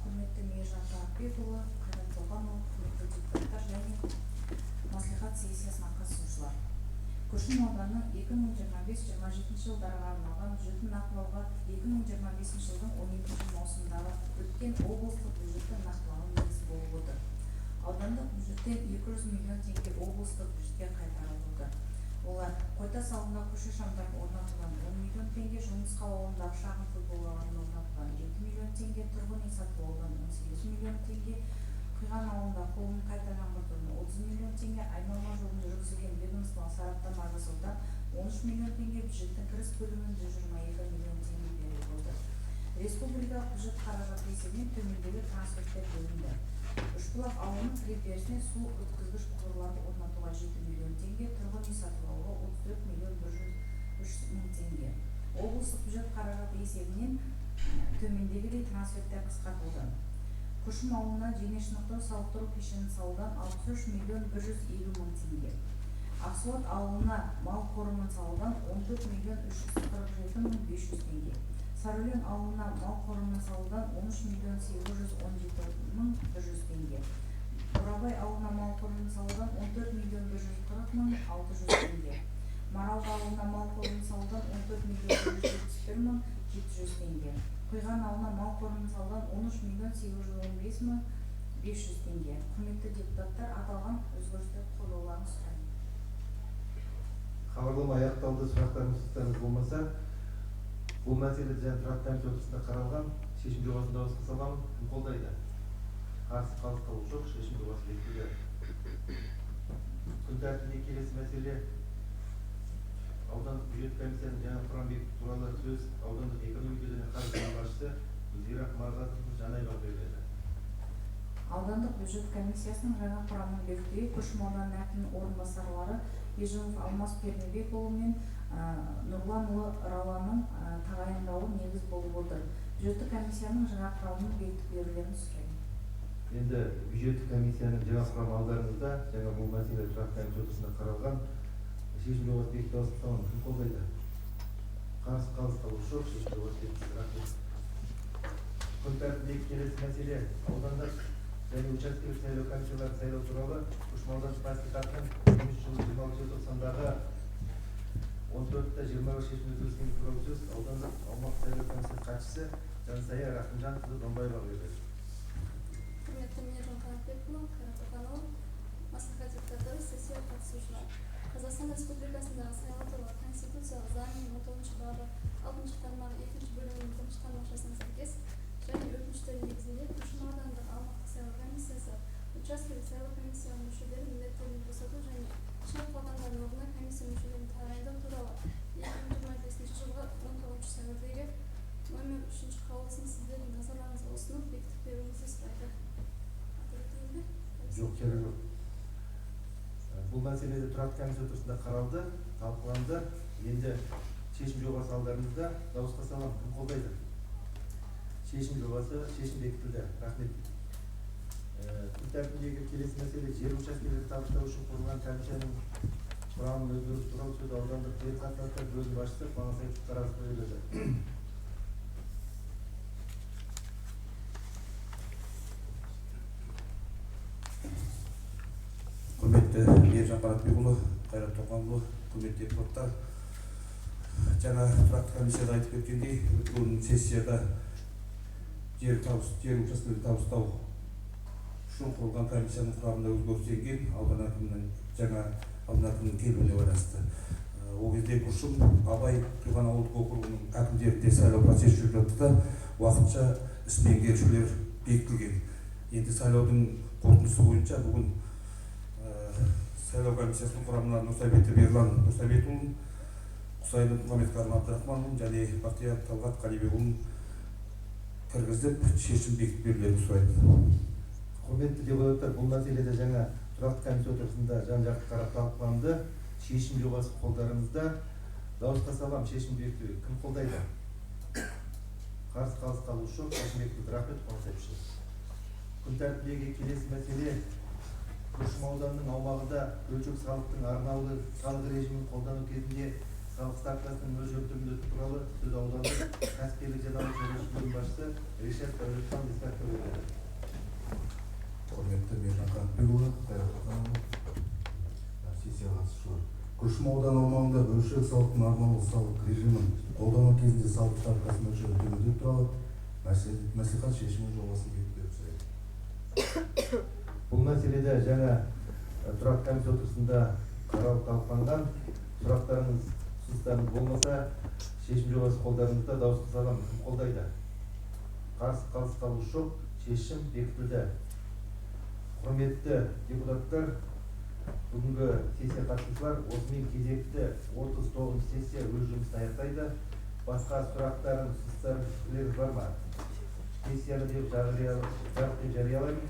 Құрметті Мейіржан Талапбекұлы, Қайрат Тоғанұлы, құрметті депутаттар және мәслихат сессиясына қатысушылар. Күшім ауданы 2025-27 жылдарға арналған бюджетін нақтылауға 2025 жылдың 12 маусымдағы өткен облыстық бюджетті нақтылауы негіз болып отыр. Аудандық бюджеттен 200 миллион теңге облыстық бюджетке қайтарылып отыр. Олар Қойтас ауылында көше шамдарын орнатылған 10 миллион теңге, Жұмысқа ауылындағы шағын футбол алаңын орнатылған 2 миллион теңге, тұрғын үй сатып алынған 18 миллион теңге, Қиған ауылында қолын қайта жаңғыртудан 30 миллион теңге, айналма жолын жүргізілген ведомстволық сараптама жасаудан 13 миллион теңге, бюджеттің кіріс бөлімінің 122 миллион теңге беріліп отыр. Республикалық бюджет қаражаты есебінен төмендегі трансферттер бөлінді. Үшбұлақ ауылының кіреберісіне су өткізгіш құбырларды орнатуға 7 миллион теңге, тұрғын үй сатып алуға 34 миллион 103 мың теңге. Облыстық бюджет қаражаты есебінен төмендегідей трансферттер қысқартылды. Күшім ауылына дене шынықтыру сауықтыру кешенін салудан 63 миллион 150 мың теңге. Ақсуат ауылына мал қорымын салудан 14 миллион 347 мың 500 теңге. Сарөлен ауылына мал қорымын салудан 13 миллион 817 мың 100 теңге. Бурабай ауылына мал қорымын салудан 14 миллион 140 мың 600 теңге. Маралды ауылына мал қорымын салудан 14 миллион 171 мың 700 теңге. Қиған ауылына мал қорымын салудан 13 миллион 815 мың 500 теңге. Құрметті депутаттар, аталған өзгерістер қолдауларыңызды сұраймын. Хабарлама аяқталды. Сұрақтарыңыз, ұсыныстарыңыз болмаса, бұл мәселеде және тұрақты комиссия отырысында қаралған шешім жобасын дауысқа саламын. Кім қолдайды? Қарсы қалыс қалу жоқ, шешім жобасы бекітілді. Күн тәртібіндегі келесі мәселе аудандық бюджет комиссияның жаңа құрамын бекіту туралы сөз аудандық экономика және қаржы бөлімінің басшысы Гүлзира Марғазықызы Жанаеваға беріледі. Аудандық бюджет комиссиясының жаңа құрамын бекітуге Күшім ауданының әкімінің орынбасарлары Ежінов Алмас Пернебекұлы мен Нұрланұлы Рауанның тағайындауы негіз болып отыр. Бюджеттік комиссияның жаңа құрамын бекітіп берулерін сұраймын. Енді бюджеттік комиссияның жаңа құрамы алдарыңызда, жаңа бұл мәселе тұрақты комиссия отырысында қаралған шешім жобасы бекітілді. Дауысқа саламын. Кім қолдайды? Қарсы қалыс қалу жоқ, шешім жобасы бекітілді. Рахмет. Күн тәртібіндегі келесі мәселе аудандық және учаскелік сайлау комиссияларын сайлау туралы Күшім аудандық мәслихатының 23 жылғы 26 желтоқсандағы 14-21 шешім өзгерісінің туралы сөз аудандық аумақтық сайлау комиссиясының хатшысы Жансая Рахымжанқызы Донбаеваға беріледі. Құрметті Мейіржан Талапбекұлы, Қайрат Тоғанұлы, мәслихат депутаттары, сессия қатысушылар. Қазақстан Республикасындағы сайлау туралы Конституциялық заңның 30 бабы 6 тармағы 2 бөлімінің 1 тармақшасына сәйкес және өтініштер негізінде Күшім аудандық аумақтық сайлау комиссиясы учаскелік сайлау комиссияның мүшелерін міндеттерінен босату және шығып қалғандардың орнына комиссия мүшелерін тағайындау туралы 2025 жылғы 19 сәуірдегі номер 3 қаулысын сіздердің назарларыңызға ұсынып бекітіп беруіңізді сұрайды. Жоқ, керек жоқ. Бұл мәселеде тұрақты комиссия отырысында қаралды, талқыланды. Енді шешім жобасы алдарыңызда. Дауысқа саламын. Кім қолдайды? Шешім жобасы, шешім бекітілді. Рахмет. Күн тәртібіндегі келесі мәселе жер учаскелерін табыстау үшін құрылған комиссияның құрамын өзгерту туралы сөз аудандық жер қатынастар бөлім басшысы Қуанасаев қарастырып берді. Құрметті Ержан Қанатбекұлы, Қайрат Тоқанұлы, құрметті депутаттар, жаңа тұрақты комиссияда айтып кеткендей, өткен сессияда жер учаскелерін табыстау үшін құрылған комиссияның құрамында өзгеріс енген аудан әкімінің келуіне байланысты. Ол кезде Күршім, Абай, Құйған ауылдық округының әкімдерінде сайлау процесі жүріп жатты да уақытша іс меңгерушілер бекітілген. Енді сайлаудың қорытындысы бойынша бүгін сайлау комиссиясының құрамына Нұрсәбетов Ерлан Нұрсәбетұлын, Құсайынов Мұхаммедкәрім Абдрахманұлын және Бақтияр Талғат Қалибекұлын кіргізіп шешім бекітіп берулерін сұрайды. Құрметті депутаттар, бұл мәселеде жаңа тұрақты комиссия отырысында жан-жақты қарап талқыланды. Шешім жобасы қолдарыңызда. Дауысқа салам, шешім бекіту. Кім қолдайды? Қарсы қалыс қалушы жоқ. Шешім бекітілді. Рахмет, Қуанасаев. Күн тәртібіндегі келесі мәселе Күршім ауданының аумағында бөлшек салықтың арнаулы салық режимін қолдану кезінде салық ставкасының мөлшерін төмендету туралы сөз аудандық кәсіпкерлік және ауыл шаруашылығы бөлім басшысы Решет Дәулетхан Исмақов берді. Құрметті Ержан Қанатбекұлы, Қайрат Тоқанұлы, сессия қатысушылар. Күршім ауданы аумағында бөлшек салықтың арнаулы салық режимін қолдану кезінде салық ставкасының мөлшерін төмендету туралы мәслихат шешімі жобасын бекітіп берді. Бұл мәселеде жаңа тұрақты комиссия отырысында қаралып талқыланған. Сұрақтарыңыз, ұсыныстарыңыз болмаса, шешім жобасы қолдарыңызда. Дауысқа салам, кім қолдайды? Қарсы қалыс қалушы жоқ. Шешім бекітілді. Құрметті депутаттар, бүгінгі сессия қатысушылар, осымен кезекті 39 сессия өз жұмысын аяқтайды. Басқа сұрақтарыңыз, ұсыныстарыңыз, пікірлеріңіз бар ма? Сессияны деп жариялаймын.